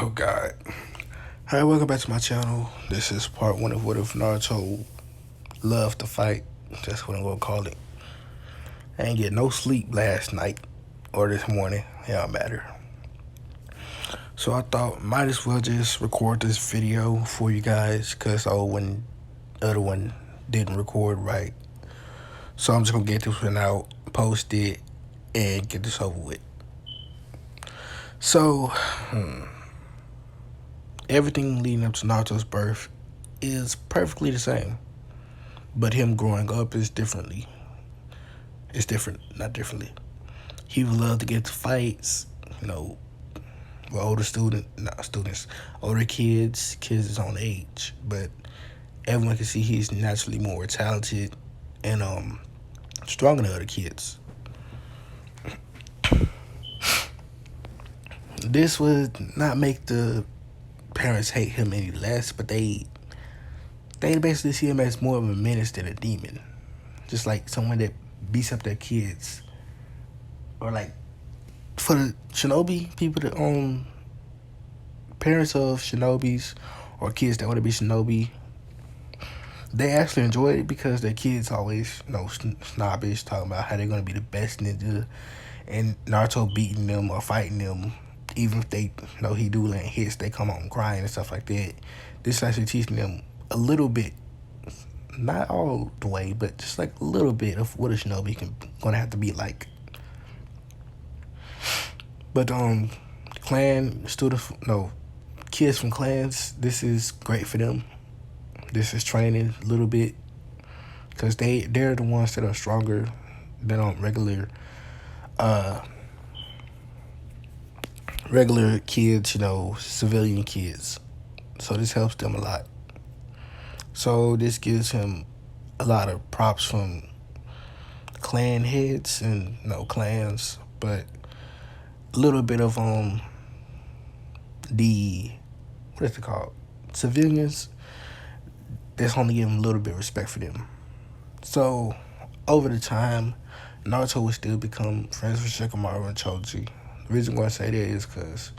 Oh God. Hi, welcome back to my channel. This is part one of What If Naruto Loved to Fight. That's what I'm gonna call it. I ain't get no sleep last night or this morning. It don't matter. So I thought might as well just record this video for you guys because when the other one didn't record right. So I'm just gonna get this one out, post it, and get this over with. So everything leading up to Naruto's birth is perfectly the same. But him growing up is differently. It's different, not differently. He would love to get to fights, with older kids his own age. But everyone can see he's naturally more talented and stronger than other kids. This would not make the parents hate him any less, but they basically see him as more of a menace than a demon. Just like someone that beats up their kids. Or like for the shinobi people that parents of shinobis or kids that want to be shinobi, they actually enjoy it because their kids always, snobbish, talking about how they're going to be the best ninja, and Naruto beating them or fighting them, even if they he do land hits, they come home crying and stuff like that. This is actually teaching them a little bit, not all the way, but just like a little bit of what a shinobi gonna have to be like. But kids from clans, this is great for them. This is training a little bit because they're the ones that are stronger than regular kids, civilian kids. So this helps them a lot. So this gives him a lot of props from clan heads and clans, but a little bit of the what is it called? Civilians. That's only giving a little bit of respect for them. So over the time, Naruto would still become friends with Shikamaru and Choji. The reason why I say that is because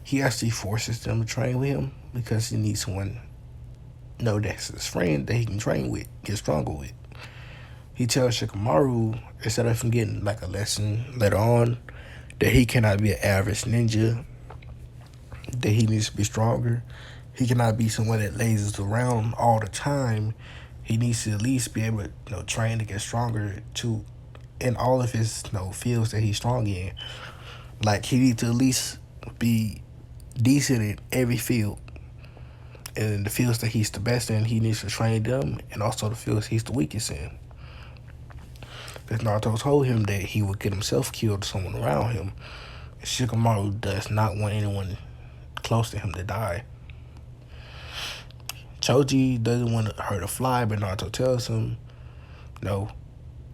he actually forces them to train with him because he needs someone that's his friend that he can train with, get stronger with. He tells Shikamaru, instead of him getting like a lesson later on, that he cannot be an average ninja, that he needs to be stronger. He cannot be someone that lazes around all the time. He needs to at least be able to train to get stronger too in all of his fields that he's strong in. Like he needs to at least be decent in every field. And in the fields that he's the best in, he needs to train them, and also the fields he's the weakest in. Because Naruto told him that he would get himself killed or someone around him. Shikamaru does not want anyone close to him to die. Choji doesn't want to hurt a fly, but Naruto tells him,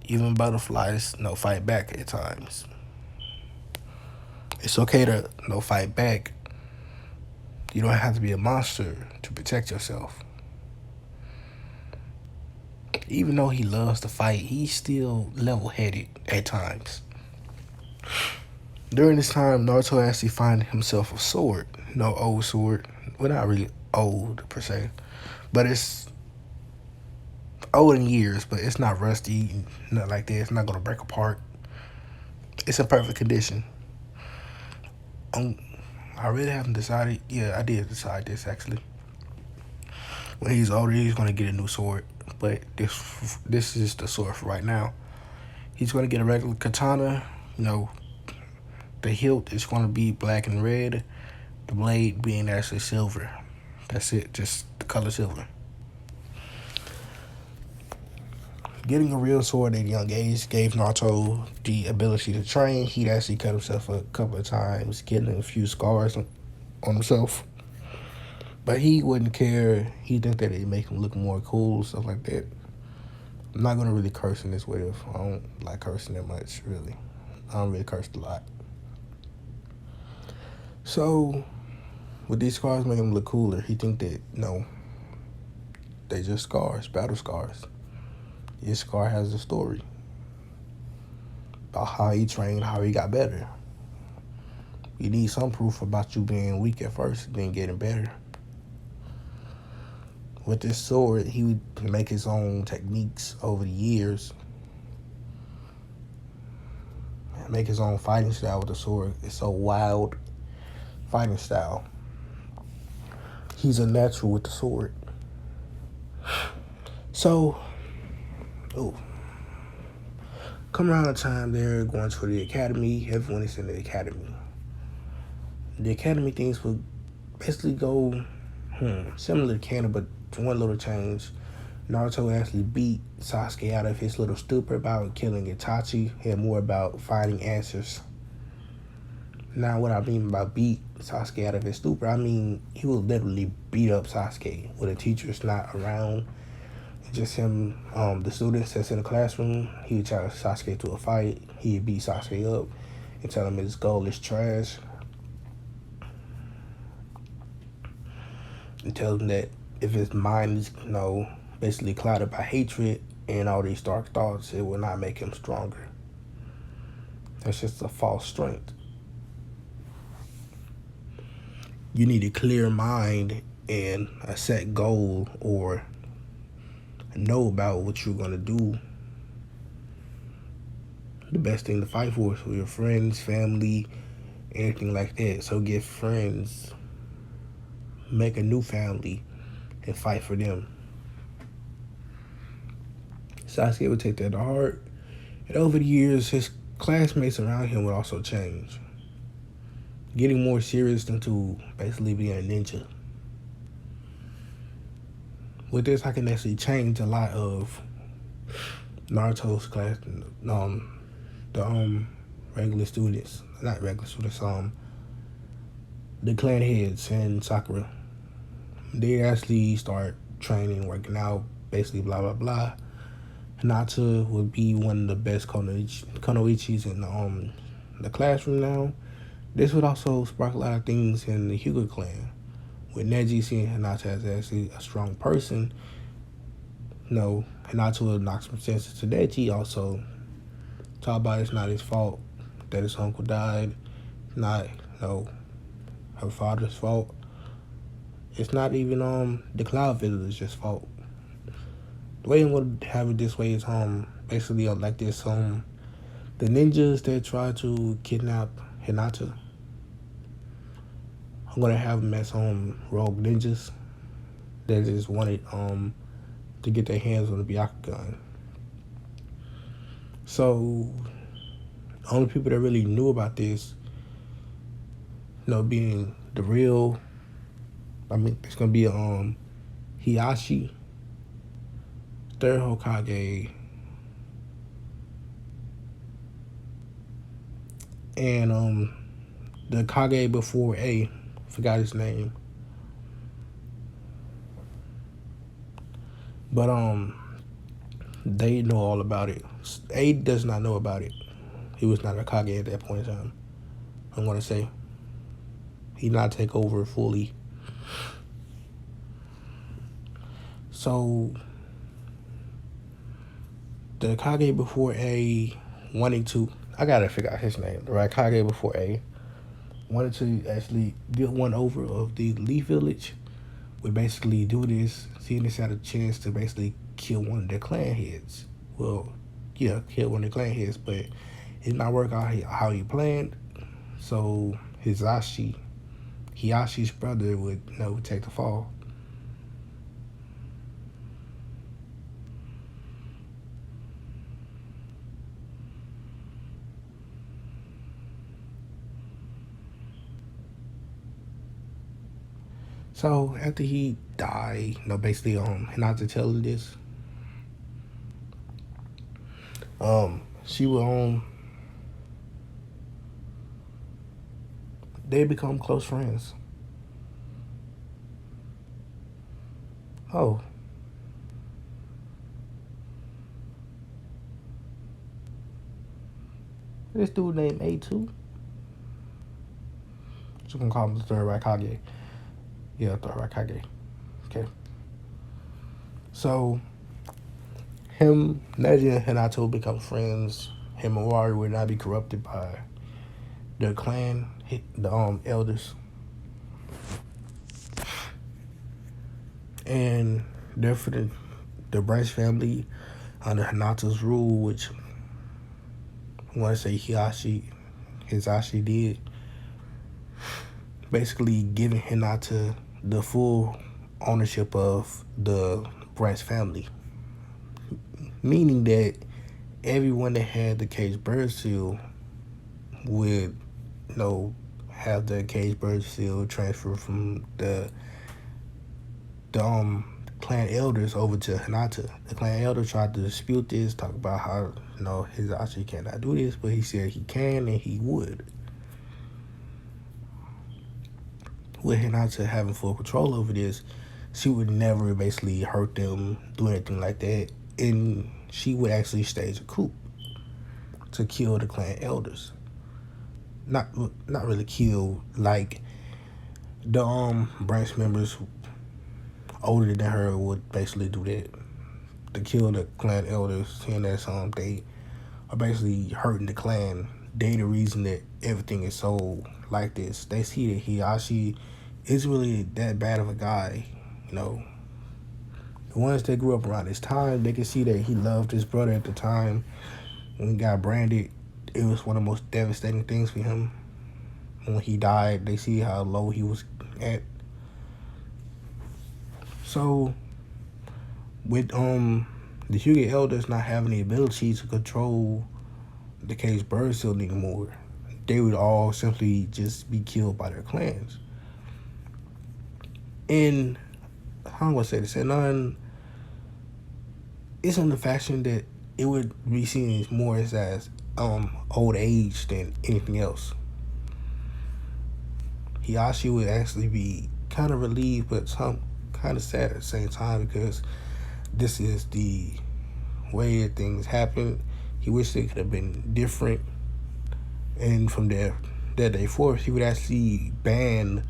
even butterflies, fight back at times. It's okay to, fight back. You don't have to be a monster to protect yourself. Even though he loves to fight, he's still level-headed at times. During this time, Naruto actually finds himself a sword. Old sword. Well, not really old, per se. But it's old in years, but it's not rusty, nothing like that. It's not going to break apart. It's in perfect condition. I really haven't decided. Yeah, I did decide this, actually. When he's older, he's going to get a new sword. But this is the sword for right now. He's going to get a regular katana. The hilt is going to be black and red. The blade being actually silver. That's it, just the color silver. Getting a real sword at a young age gave Naruto the ability to train. He'd actually cut himself a couple of times, getting a few scars on himself. But he wouldn't care. He think that it'd make him look more cool, stuff like that. I'm not going to really curse in this video. I don't like cursing that much, really. I don't really curse a lot. So, with these scars making him look cooler, he think that, they just scars, battle scars. Each scar has a story about how he trained, how he got better. You need some proof about you being weak at first, then getting better. With this sword, he would make his own techniques over the years, make his own fighting style with the sword. It's so wild fighting style. He's a natural with the sword. So, oh, come around the time they're going to the academy, everyone is in the academy. The academy things would basically go similar to Canon, but one little change. Naruto actually beat Sasuke out of his little stupor about killing Itachi and more about finding answers. Now, what I mean by beat Sasuke out of his stupor, I mean he would literally beat up Sasuke when the teacher's not around. Just him, the students that's in the classroom, he would challenge Sasuke to a fight. He'd beat Sasuke up and tell him his goal is trash. And tell him that if his mind is, basically clouded by hatred and all these dark thoughts, it will not make him stronger. That's just a false strength. You need a clear mind and a set goal, or know about what you're going to do. The best thing to fight for is for your friends, family, anything like that. So get friends, make a new family, and fight for them. Sasuke would take that to heart, and over the years, his classmates around him would also change, getting more serious into basically being a ninja. With this, I can actually change a lot of Naruto's class, the regular students, not regular students, the clan heads and Sakura. They actually start training, working out, basically blah blah blah. Hinata would be one of the best Konoichis in the classroom now. This would also spark a lot of things in the Hyuga clan. With Neji seeing Hinata as actually a strong person, Hinata would knock some sense to Neji also. Talk about it's not his fault that his uncle died. Not, her father's fault. It's not even the Cloud Villager's fault. The way I'm gonna have it this way is basically like this the ninjas that try to kidnap Hinata. I'm gonna have them as rogue ninjas that just wanted to get their hands on the Byakugan. So the only people that really knew about this, being the real, it's gonna be Hiyashi, third Hokage, and the Kage before A, forgot his name. But they know all about it. A does not know about it. He was not a Kage at that point in time. I'm gonna say he not take over fully. So the Kage before A wanting to, I gotta figure out his name. The right Kage before A wanted to actually get one over of the Leaf Village. Would basically do this, seeing this had a chance to basically kill one of their clan heads. Well, yeah, kill one of the clan heads, but it did not work out how he planned. So Hiyashi's brother would take the fall. So after he died, basically Hinata telling this, she will they become close friends. Oh. This dude named A2. So gonna call him the third Raikage. Yeah, third Raikage. Okay. So Neji and Hinata become friends. Him and Wari would not be corrupted by their clan, the elders, and therefore the Branch family under Hinata's rule, which I want to say Hisashi did, basically giving Hinata the full ownership of the Branch family, meaning that everyone that had the caged bird seal would, have the caged bird seal transfer from the clan elders over to Hinata. The clan elder tried to dispute this, talk about how Hisashi cannot do this, but he said he can and he would. With Hinata having full control over this, she would never basically hurt them, do anything like that, and she would actually stage a coup to kill the clan elders. Not really kill, like the branch members older than her would basically do that, to kill the clan elders, seeing that they are basically hurting the clan. They the reason that everything is so like this. They see that Hisashi isn't really that bad of a guy, The ones that grew up around this time, they can see that he loved his brother at the time. When he got branded, it was one of the most devastating things for him. When he died, they see how low he was at. So, with the Hyuga elders not having the ability to control the caged bird seal anymore, they would all simply just be killed by their clans. And how do I say this? And it's in the fashion that it would be seen as more as old age than anything else. Hisashi would actually be kind of relieved, but some kind of sad at the same time, because this is the way that things happen. He wished it could have been different. And from that day forth, he would actually ban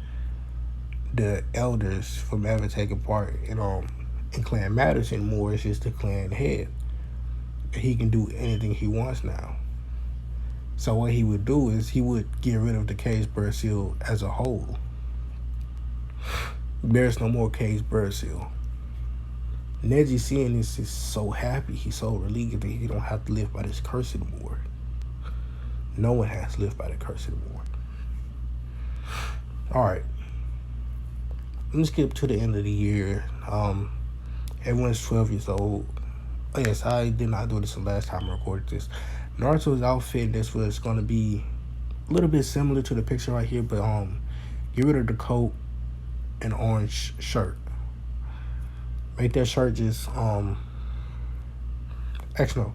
the elders from ever taking part in clan matters anymore. It's just the clan head. He can do anything he wants now. So what he would do is he would get rid of the caged bird seal as a whole. There's no more caged bird seal. Neji seeing this is so happy. He's so relieved that he don't have to live by this curse anymore. No one has to live by the curse anymore. Alright. Let's skip to the end of the year. Everyone's 12 years old. Oh yes, I did not do this the last time I recorded this. Naruto's outfit, this was going to be a little bit similar to the picture right here, but get rid of the coat and orange shirt. Make that shirt just actually no,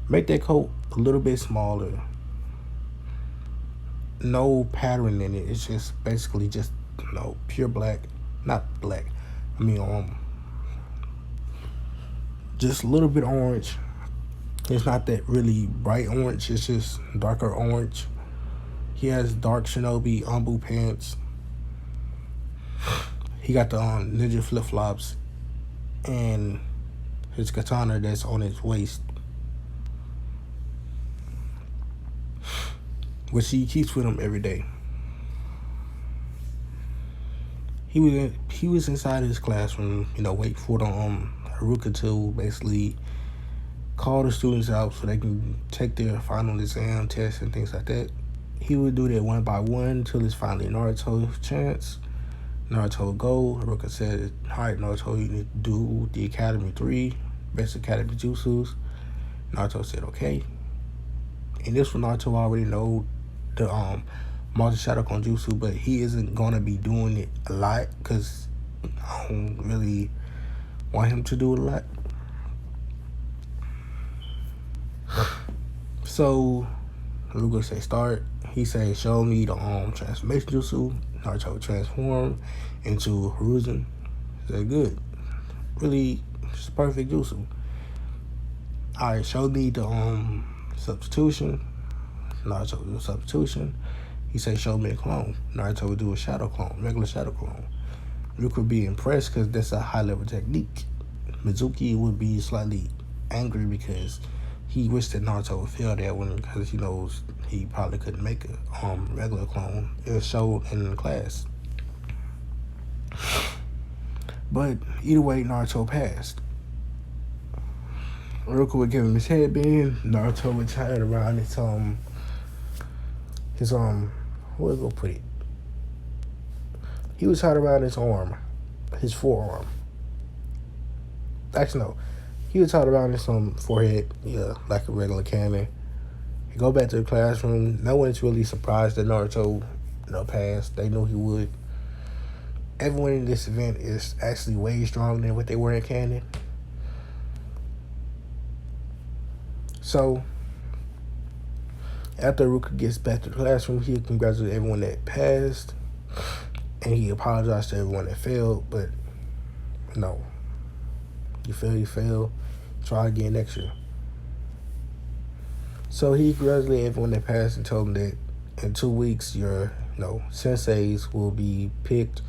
make that coat a little bit smaller. No pattern in it. It's just basically just pure black. Not black. I mean just a little bit orange. It's not that really bright orange. It's just darker orange. He has dark shinobi Anbu pants. He got the ninja flip flops and his katana that's on his waist, which he keeps with him every day. He was inside his classroom, wait for the Haruka to basically call the students out so they can take their final exam, tests, and things like that. He would do that one by one until it's finally Naruto's chance. Naruto would go. Haruka said, alright, Naruto, you need to do the Academy 3, Best Academy Jutsus. Naruto said, okay. And this one, Naruto already know the multi-shadow Konjutsu, but he isn't going to be doing it a lot because I don't really want him to do it a lot. So Haruka say start. He say show me the transformation jutsu. Naruto transform into Hiruzen. He said good. Really just perfect jutsu. Alright, show me the substitution. Naruto do a substitution. He say show me a clone. Naruto would do a shadow clone, regular shadow clone. Ryuk would be impressed because that's a high level technique. Mizuki would be slightly angry because he wished that Naruto would fail that one because he knows he probably couldn't make a regular clone. It showed in class. But either way, Naruto passed. Roku would give him his headband. Naruto would tie it around his where go put it? He was tied around his arm, his forearm. Actually, no. He was tied around his forehead, yeah, like a regular cannon. He go back to the classroom. No one's really surprised that Naruto, passed. They knew he would. Everyone in this event is actually way stronger than what they were in canon. So, after Ruka gets back to the classroom, he congratulates everyone that passed, and he apologized to everyone that failed, but no. You fail. Try again next year. So he congratulated everyone that passed and told them that in 2 weeks your senseis will be picked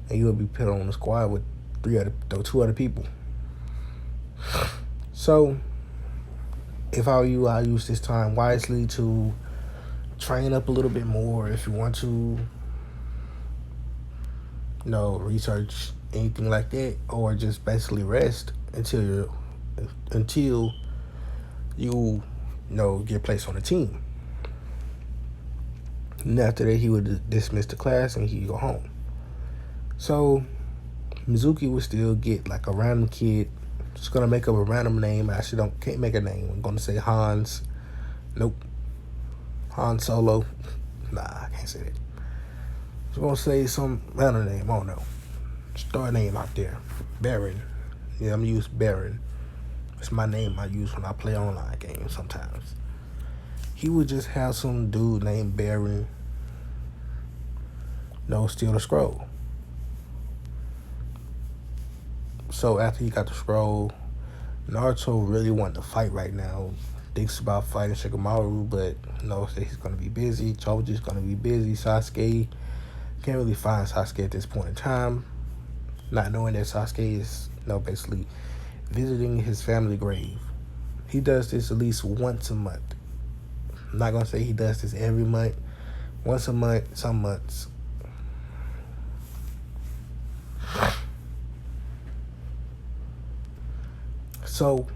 and you will be put on the squad with 2 other people. So if I were you, I'll use this time wisely to train up a little bit more if you want to research anything like that, or just basically rest until you get placed on the team. And after that, he would dismiss the class and he'd go home. So Mizuki would still get like a random kid. Just gonna make up a random name. I actually can't make a name. I'm gonna say Hans. Nope. Han Solo. Nah, I can't say that. Just gonna say some random name. I don't know. Start a name out there. Baron. Yeah, I'm gonna use Baron. It's my name I use when I play online games sometimes. He would just have some dude named Baron steal the scroll. So after he got the scroll, Naruto really wanted to fight right now. Thinks about fighting Shikamaru, but knows that he's going to be busy. Choji's going to be busy. Sasuke can't really find Sasuke at this point in time. Not knowing that Sasuke is basically visiting his family grave. He does this at least once a month. I'm not going to say he does this every month. Once a month, some months. So,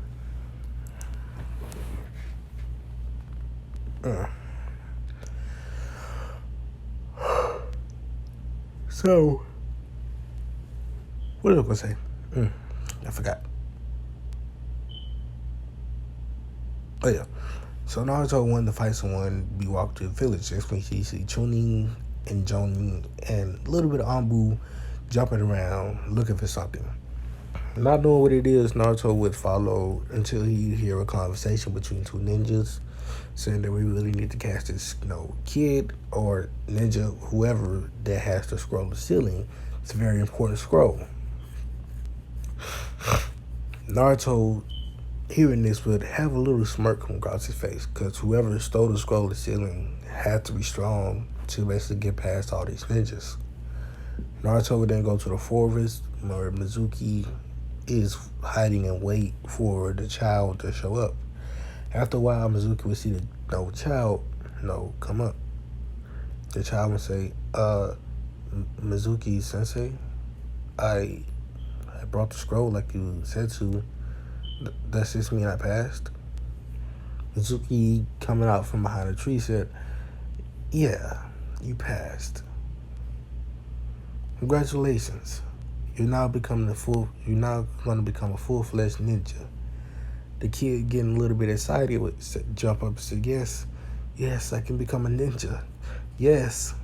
what was I going to say? I forgot. Oh, yeah. So Naruto wanted to fight someone. We walked to the village. That's when he see Chunin and Jonin and a little bit of Anbu jumping around looking for something. Not knowing what it is, Naruto would follow until he hear a conversation between 2 ninjas saying that we really need to catch this kid or ninja, whoever that has the scroll of sealing. It's a very important scroll. Naruto, hearing this, would have a little smirk come across his face because whoever stole the scroll of sealing had to be strong to basically get past all these ninjas. Naruto would then go to the forest where Mizuki is hiding in wait for the child to show up. After a while, Mizuki would see the child come up. The child would say, Mizuki sensei, I brought the scroll like you said to. Does this mean I passed? Mizuki, coming out from behind a tree, said, yeah, you passed. Congratulations. You're now going to become a full-fledged ninja. The kid, getting a little bit excited, would jump up and say, yes, I can become a ninja. Yes.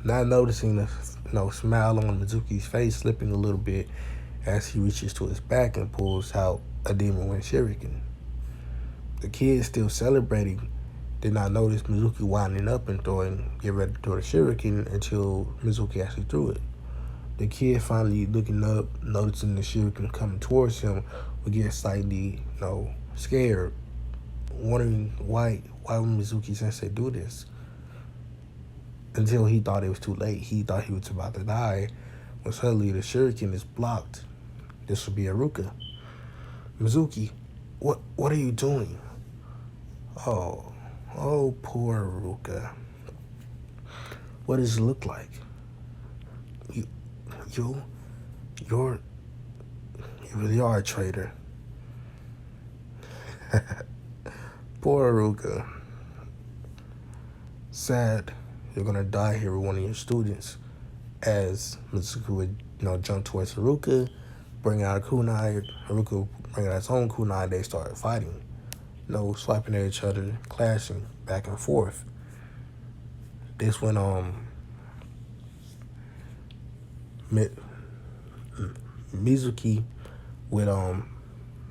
Not noticing the smile on Mizuki's face slipping a little bit as he reaches to his back and pulls out a Demon Wind Shuriken. The kid, still celebrating, did not notice Mizuki winding up and get ready to throw the Shuriken until Mizuki actually threw it. The kid, finally looking up, noticing the Shuriken coming towards him, would get slightly, scared, wondering why would Mizuki Sensei do this? Until he thought it was too late. He thought he was about to die, when suddenly the Shuriken is blocked. This would be Iruka. Mizuki, What are you doing? Oh, oh, poor Ruka. What does it look like? You, you, you're, you really are a traitor. Poor Ruka. Sad, you're gonna die here with one of your students. As Mitsuku would, jump towards Haruka, bring out a kunai. Haruka bring out his own kunai. They start fighting. Swiping at each other, clashing back and forth. This when Mizuki would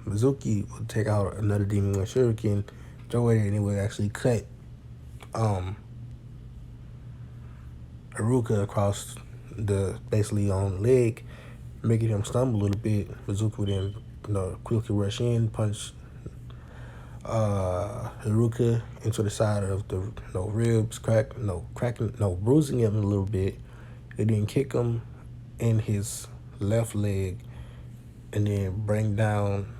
Mizuki would take out another demon with shuriken, throw it, and it would actually cut Haruka across the basically on the leg, making him stumble a little bit. Mizuki would then quickly rush in, punch Haruka into the side of the ribs, bruising him a little bit, and then kick him in his left leg, and then bring down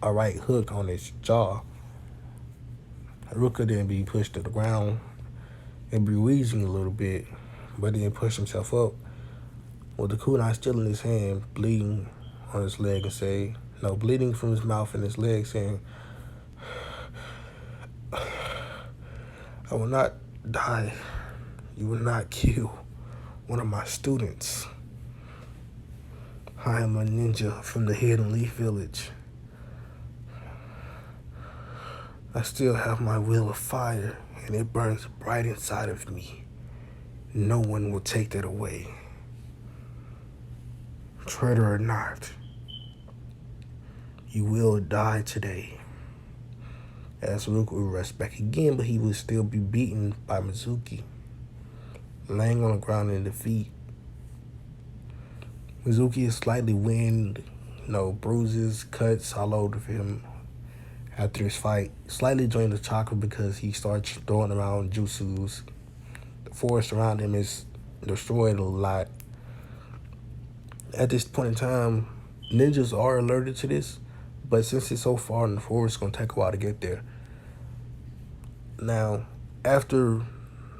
a right hook on his jaw. Haruka then be pushed to the ground and be wheezing a little bit, but then push himself up with the kunai still in his hand, bleeding on his leg, and bleeding from his mouth and his leg, saying, "I will not die. You will not kill one of my students. I am a ninja from the Hidden Leaf Village. I still have my will of fire, and it burns bright inside of me. No one will take that away. Traitor or not, you will die today." As Haruka would rush back again, but he would still be beaten by Mizuki, laying on the ground in defeat. Mizuki is slightly winded, bruises, cuts all over him after his fight. Slightly drained the chakra because he starts throwing around jutsus. The forest around him is destroyed a lot. At this point in time, ninjas are alerted to this, but since it's so far in the forest, it's going to take a while to get there. Now, after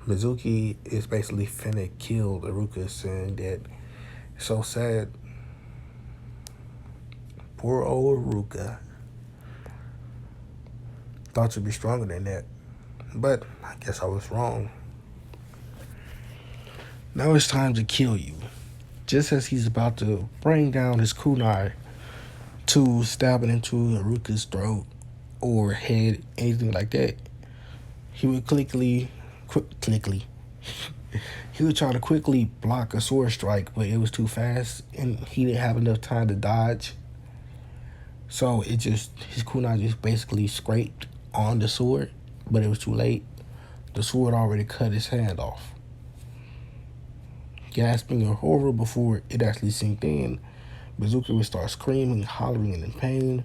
Mizuki is basically finna kill Haruka, saying that it's so sad. Poor old Haruka. Thought you'd be stronger than that, but I guess I was wrong. Now it's time to kill you. Just as he's about to bring down his kunai to stab it into Haruka's throat or head, anything like that, he would he would try to quickly block a sword strike, but it was too fast and he didn't have enough time to dodge. So his kunai just basically scraped on the sword, but it was too late. The sword already cut his hand off. Gasping in horror before it actually sinked in, Mizuki would start screaming, hollering in pain.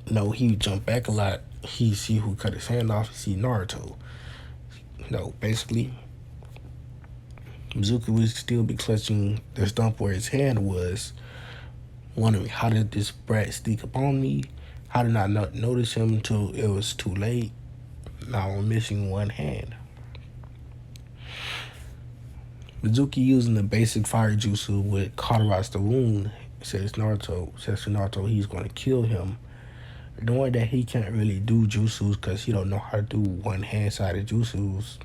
He would jump back a lot. He see who cut his hand off. He see Naruto. Basically, Mizuki would still be clutching the stump where his hand was, wondering, how did this brat sneak up on me? How did I not notice him until it was too late? Now I'm missing one hand. Mizuki, using the basic fire jutsu, would cauterize the wound. Says to Naruto he's going to kill him, knowing that he can't really do jutsus because he don't know how to do one-hand-sided jutsus.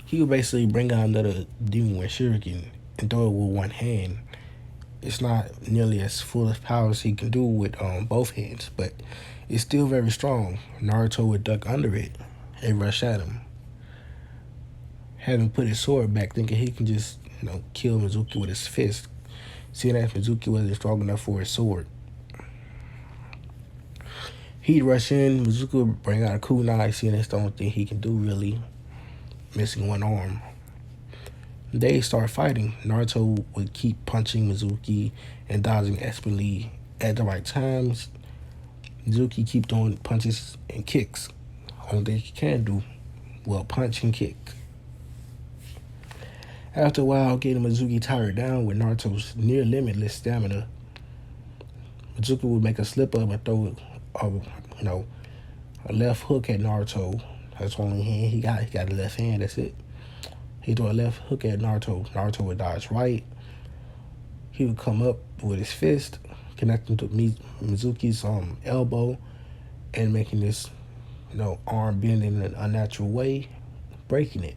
He would basically bring out another demon with shuriken and throw it with one hand. It's not nearly as full of power as he can do with both hands, but it's still very strong. Naruto would duck under it and rush at him, having put his sword back, thinking he can just kill Mizuki with his fist, seeing that Mizuki wasn't strong enough for his sword. He'd rush in, Mizuki would bring out a kunai, seeing that's the only thing he can do really, missing one arm. They start fighting. Naruto would keep punching Mizuki and dodging expertly at the right times. Mizuki keep throwing punches and kicks. Only thing he can do, punch and kick. After a while, getting Mizuki tired down with Naruto's near limitless stamina, Mizuki would make a slip up and throw a you know a left hook at Naruto. That's only hand he got. He got a left hand. That's it. He threw a left hook at Naruto. Naruto would dodge right. He would come up with his fist, connecting to Mizuki's elbow, and making this arm bend in an unnatural way, breaking it.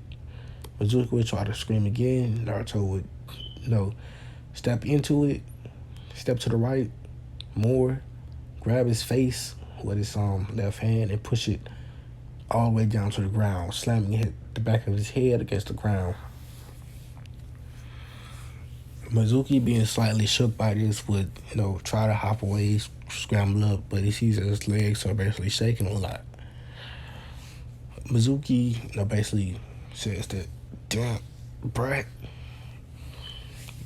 Mizuki would try to scream again. Naruto would step into it, step to the right more, grab his face with his left hand and push it all the way down to the ground, slamming the back of his head against the ground. Mizuki, being slightly shook by this, would try to hop away, scramble up, but he sees that his legs are basically shaking a lot. Mizuki, basically says that, "Damn, brat."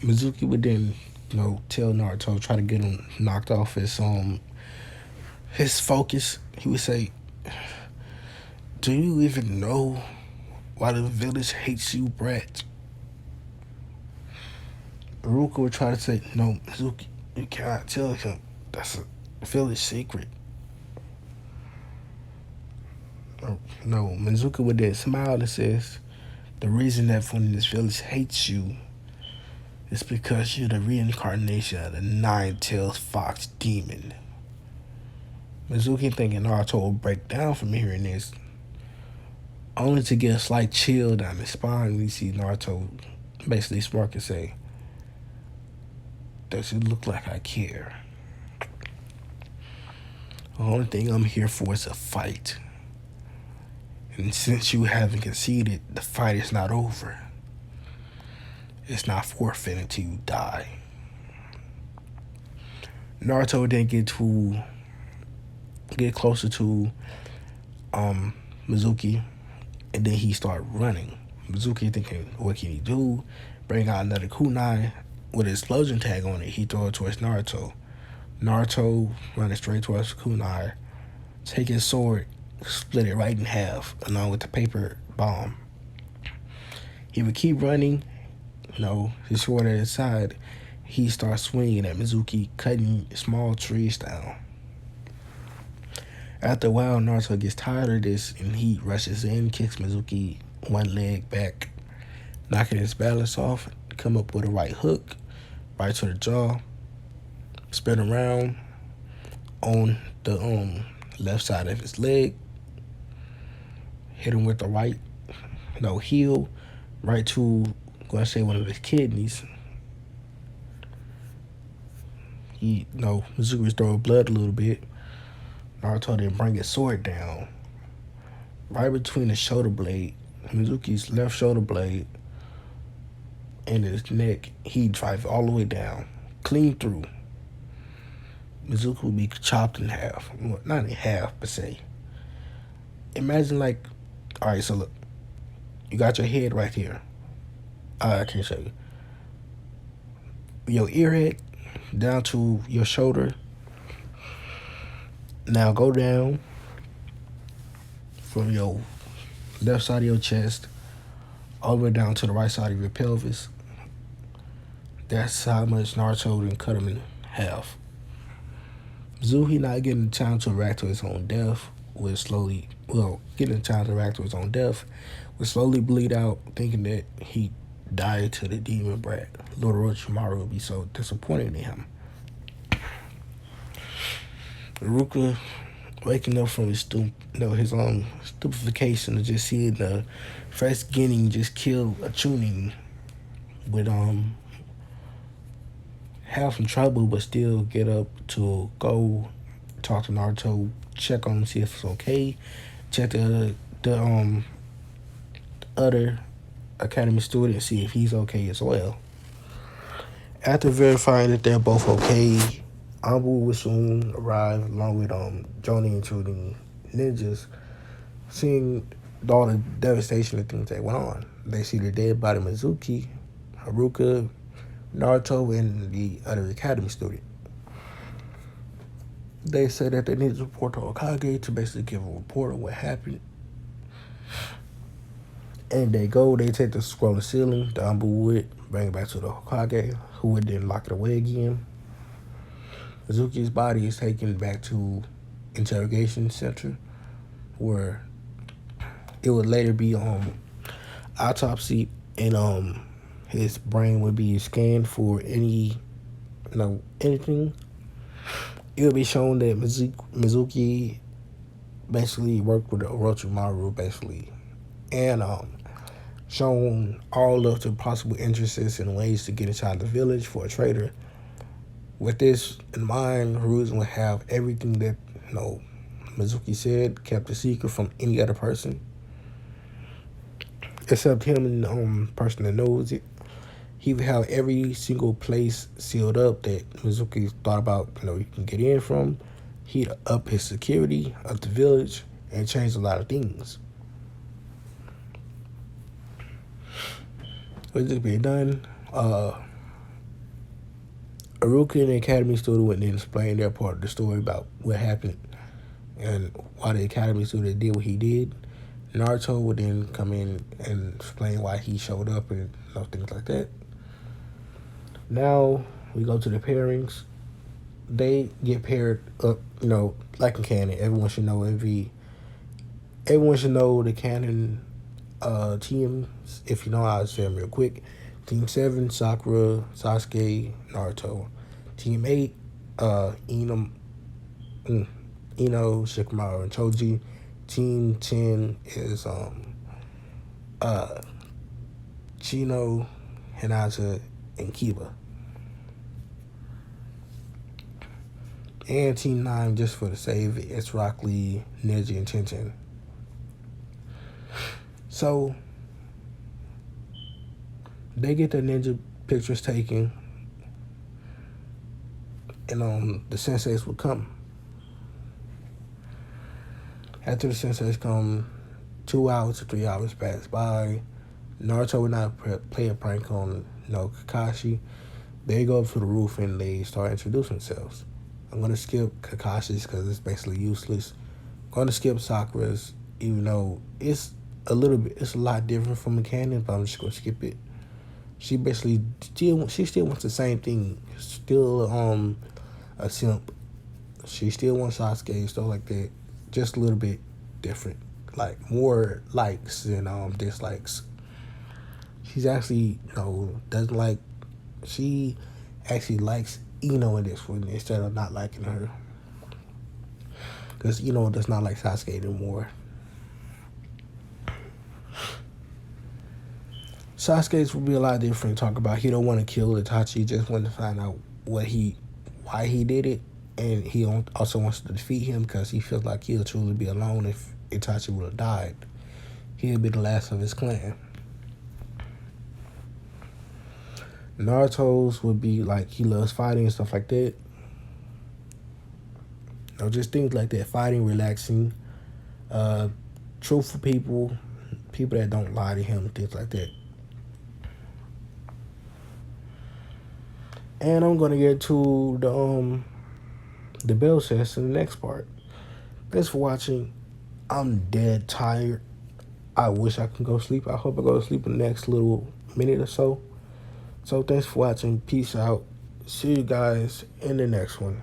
Mizuki would then, tell Naruto, try to get him knocked off his focus. He would say, "Do you even know why the village hates you, brat?" Ruka would try to say, "No, Mizuki, you cannot tell him. That's a village secret." No, Mizuki would then smile and says, "The reason that when this village hates you is because you're the reincarnation of the nine-tailed fox demon." Mizuki thinking Naruto will break down from hearing this, only to get a slight chill down his spine when he sees Naruto basically smirk and say, "Does it look like I care? The only thing I'm here for is a fight. And since you haven't conceded, the fight is not over. It's not forfeit until you die." Naruto then get closer to Mizuki, and then he start running. Mizuki thinking, what can he do? Bring out another kunai with an explosion tag on it. He throw it towards Naruto. Naruto running straight towards kunai, take his sword, split it right in half, along with the paper bomb. He would keep running, his sword at his side. He starts swinging at Mizuki, cutting small trees down. After a while, Naruto gets tired of this, and he rushes in, kicks Mizuki one leg back, knocking his balance off, come up with a right hook, right to the jaw, spin around on the left side of his leg, hit him with the right heel, right to, I'm going to say, one of his kidneys. Mizuki was throwing blood a little bit. Naruto then bring his sword down, right between the shoulder blade, Mizuki's left shoulder blade, and his neck. He'd drive all the way down, clean through. Mizuki would be chopped in half. Well, not in half, per se. Imagine alright, so look, you got your head right here. I can't show you. Your earhead down to your shoulder. Now go down from your left side of your chest all the way down to the right side of your pelvis. That's how much Naruto didn't cut him in half. Mizuki not getting time to react to his own death would slowly bleed out, thinking that he died to the demon brat. Lord Orochimaru would be so disappointed in him. Ruka waking up from his stupefaction to just seeing the first Genin just kill a Chunin with have some trouble, but still get up to go talk to Naruto, check on him, see if it's okay, check the other academy student, see if he's okay as well. After verifying that they're both okay, Ambu will soon arrive along with Johnny and Chunin ninjas. Seeing all the devastation of things that went on, they see the dead body of Mizuki, Haruka, Naruto, and the other academy student. They say that they need to report to Hokage to basically give a report on what happened. And they take the scroll of ceiling, the Ambu would bring it back to the Hokage, who would then lock it away again. Mizuki's body is taken back to interrogation center where it would later be autopsy and his brain would be scanned for anything. It would be shown that Mizuki basically worked with Orochimaru basically, and shown all of the possible interests and ways to get inside the village for a trader. With this in mind, Hiruzen would have everything that Mizuki said kept a secret from any other person, except him and the person that knows it. He would have every single place sealed up that Mizuki thought about, you can get in from. He'd up his security of the village and change a lot of things. With this being done, Aruka and the Academy student went and explained their part of the story about what happened and why the Academy student did what he did. Naruto would then come in and explain why he showed up and things like that. Now we go to the pairings. They get paired up, like in canon. Everyone should know the canon teams. If you know, I'll say them real quick. Team 7, Sakura, Sasuke, Naruto. Team 8, Ino, Shikamaru, and Choji. Team 10 is Chino, Hinata, and Kiba. And Team 9, just for the save, it's Rock Lee, Neji, and Tenten. So they get their ninja pictures taken, and the senseis would come. After the senseis come, 2 hours to 3 hours pass by. Naruto would not play a prank on Kakashi. They go up to the roof and they start introducing themselves. I'm gonna skip Kakashi's because it's basically useless. I'm gonna skip Sakura's, even though it's a lot different from the canon, but I'm just gonna skip it. She basically still wants the same thing. Still a simp. She still wants Sasuke, stuff like that. Just a little bit different. Like more likes and dislikes. She's actually doesn't like. She actually likes Ino in this one instead of not liking her, because Ino does not like Sasuke anymore. Sasuke's will be a lot different. Talk about he don't want to kill Itachi, he just want to find out why he did it, and he also wants to defeat him because he feels like he'll truly be alone if Itachi would have died. He'll be the last of his clan. Naruto's would be like he loves fighting and stuff like that. Just things like that. Fighting, relaxing, truthful people that don't lie to him, things like that. And I'm gonna get to the bell test in the next part. Thanks for watching. I'm dead tired. I wish I could go sleep. I hope I go to sleep in the next little minute or so. So thanks for watching. Peace out. See you guys in the next one.